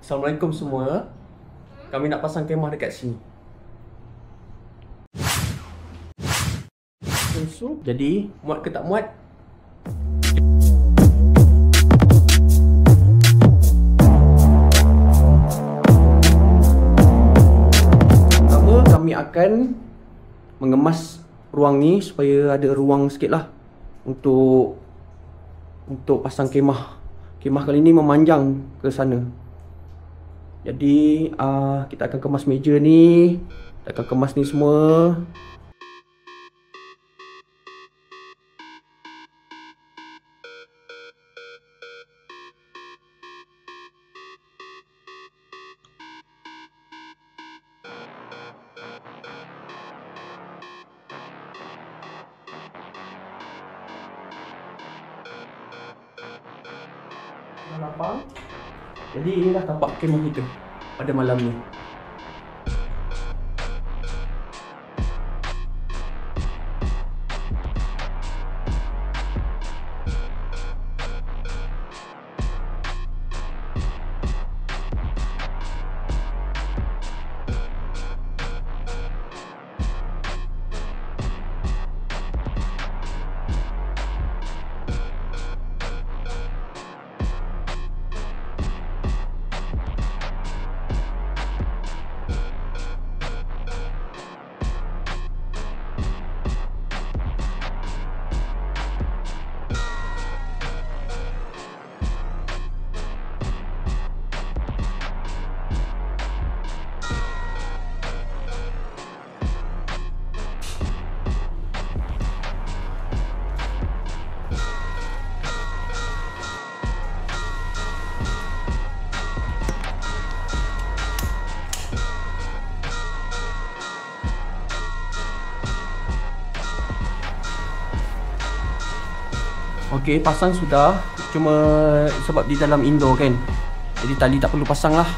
Assalamualaikum semua. Kami nak pasang kemah dekat sini. So, jadi muat ke tak muat? Pertama, kami akan mengemas ruang ni supaya ada ruang sikit lah untuk pasang kemah. Kemah kali ni memanjang ke sana. Jadi kita akan kemas meja ni, kita akan kemas ni semua. Dah lapang. Jadi inilah tapak kemah kita pada malam ni. Okey, pasang sudah. Cuma sebab di dalam indoor kan, jadi tali tak perlu pasang lah.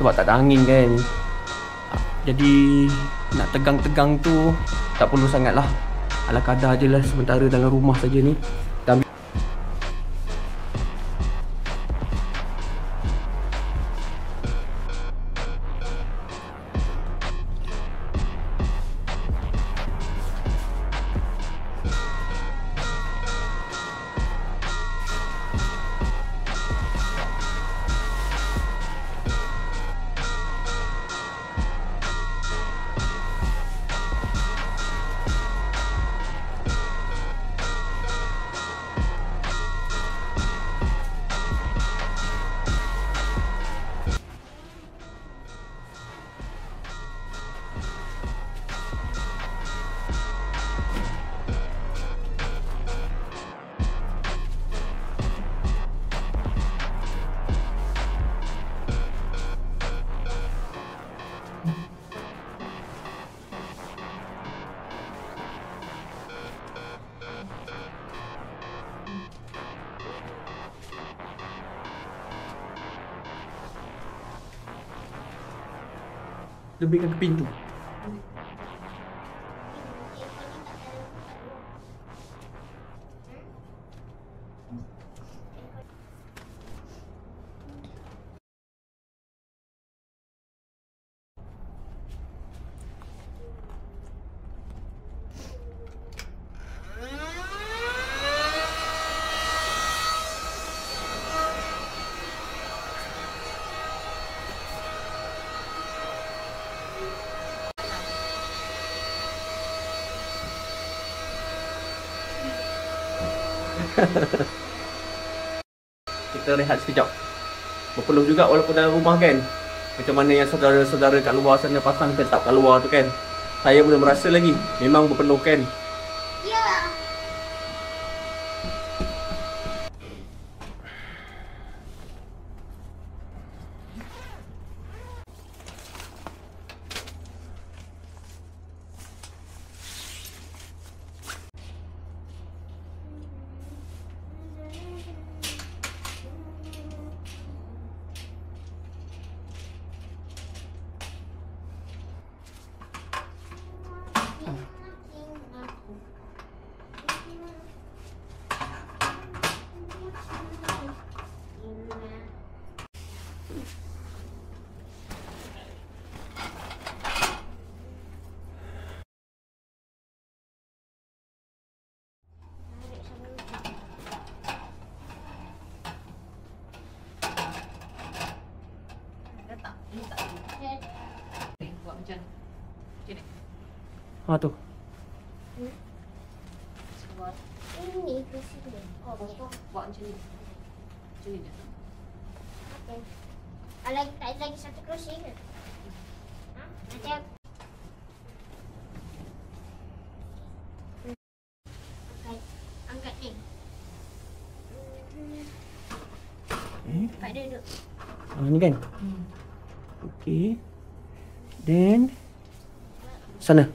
Sebab tak ada angin kan. Jadi nak tegang-tegang tu tak perlu sangat lah. Ala kadar je lah sementara dalam rumah saja ni. Lebihkan ke pintu. Kita rehat sekejap. Berpeluh juga walaupun dalam rumah kan. Macam mana yang saudara-saudara kat luar sana pasang tetap kat luar tu kan. Saya belum merasa lagi. Memang berpeluh kan. Ya. Macam ni. Ha tu. Sebab Ini kursi dia. Oh, lepas tu okey. buat macam ni. Macam ni je. Okey. Tak ada lagi satu kursi ke? Ha? Nanti aku... Angkat ni. Pak duduk. Ni kan? Okey. Then sana.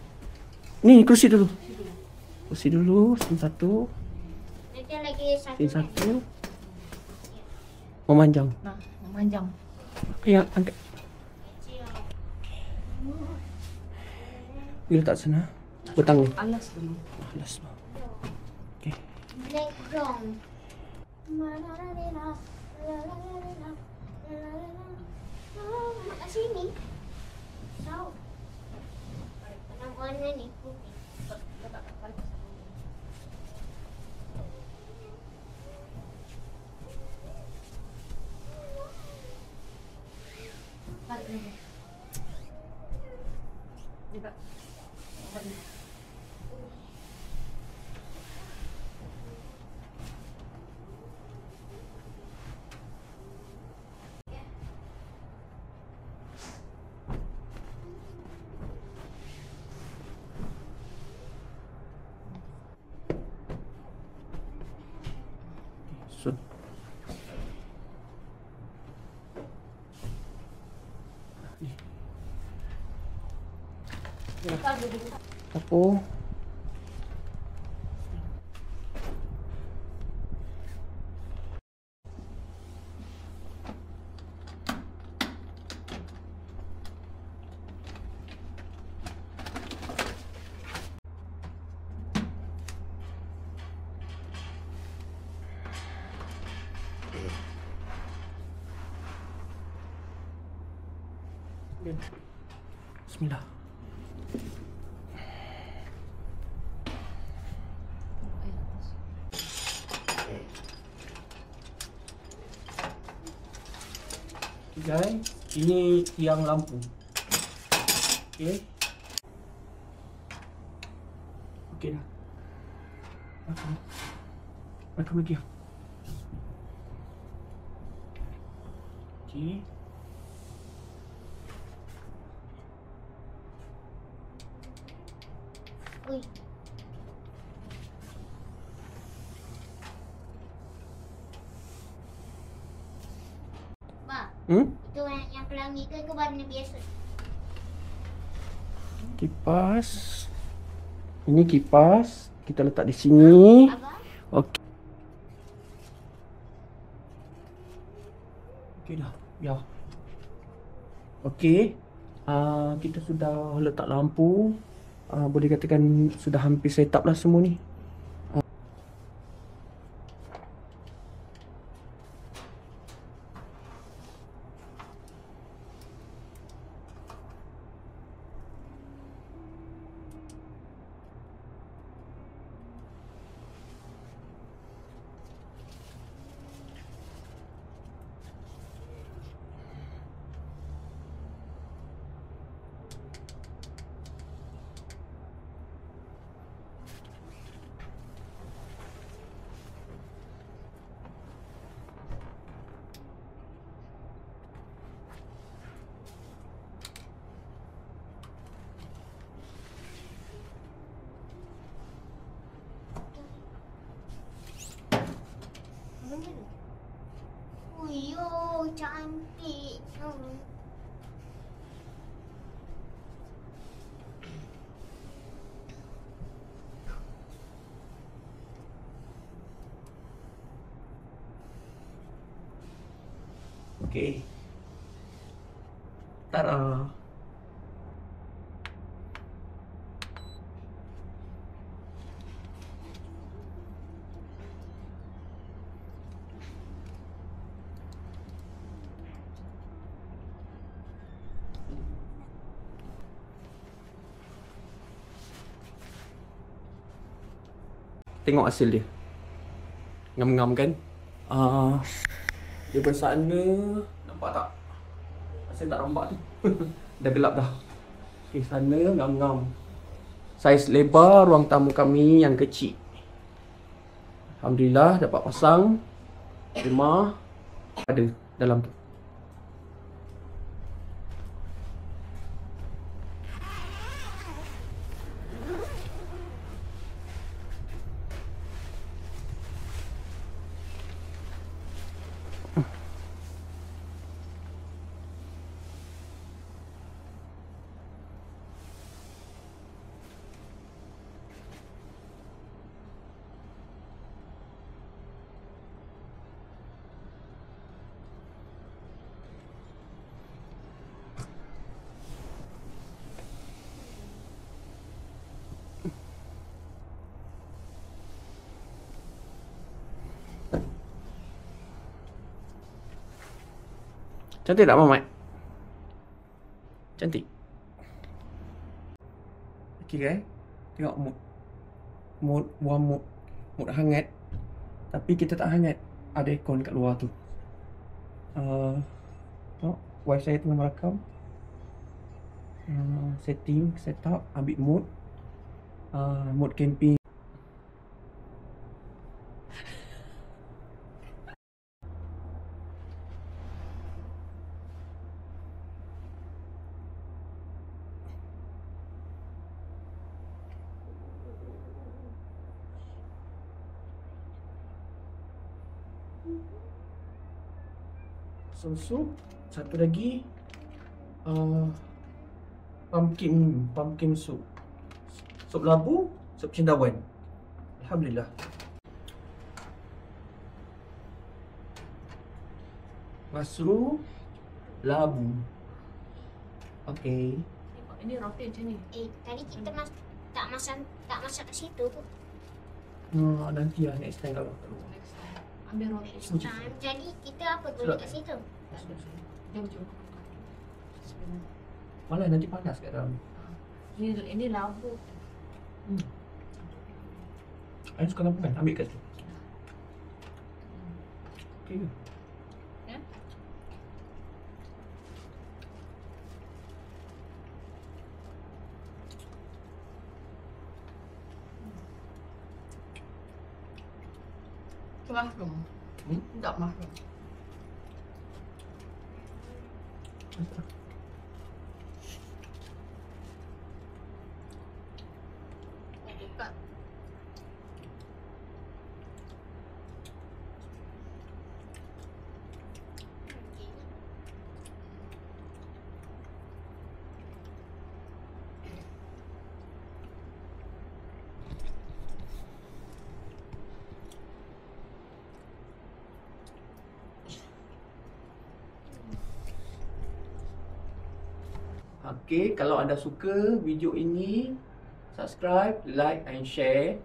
Ni kursi dulu. Kursi dulu, sin satu, Nanti lagi satu. sin satu. Memanjang. Nah, memanjang. Ya, angkat. Dia letak sana. Petang ni. Alas dulu. Alas lah. Okey. Black ground. Kat sini. Tahu. Kenapa warna ni putih? Tarik ni. Ni tak. Buat ni. Sun. Apa? Bismillah. Okay, guys, ini tiang lampu. Okey. Okey dah. Macam lagi. Okey. Ui. Ba, itu yang pelangi ke warna biasa? Kipas. Ini kipas. Kita letak di sini. Abang? Okey. Okey dah. Ya. Okey. Kita sudah letak lampu. Boleh katakan sudah hampir set up lah semua ni. Uyo, cantik. Okey. Tada. Tengok hasil dia. Ngam-ngam kan? Dia bersana. Nampak tak? Hasil tak nampak tu. Dah gelap dah. Okey, sana ngam-ngam. Saiz lebar ruang tamu kami yang kecil. Alhamdulillah dapat pasang kemah ada dalam tu. Cantik tak Mamat? Cantik. Okey guys, tengok mood. Mood hangat. Tapi kita tak hangat. Ada aircon kat luar tu. Tengok, wife saya tengah merakam. Setting, setup, ambil mood. Mood camping. Susu, satu lagi pumpkin soup. Sup labu, sup cendawan. Alhamdulillah. Masuk labu. Okey. Tengok, ini roti macam ni. Tadi kita tak masak kat situ. Nanti lah next time kalau keluar. Next time. Ambil roti. Jadi kita apa boleh kat situ? Jom, jom. Bismillah. Malah nanti panas kat dalam. Ini labu. Saya suka lampu kan? Ambil kat situ. Okey ke? Ya? Mushroom. Tak mushroom. Dekat. Okey, kalau anda suka video ini, subscribe, like and share.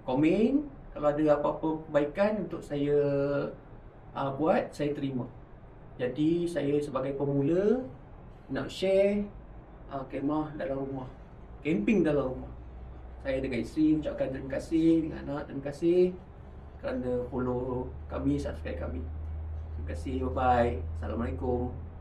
Komen kalau ada apa-apa perbaikan untuk saya buat, saya terima. Jadi saya sebagai pemula nak share kemah dalam rumah, camping dalam rumah. Saya dengan isteri ucapkan terima kasih, dengan anak terima kasih kerana follow kami, subscribe kami. Terima kasih, bye bye. Assalamualaikum.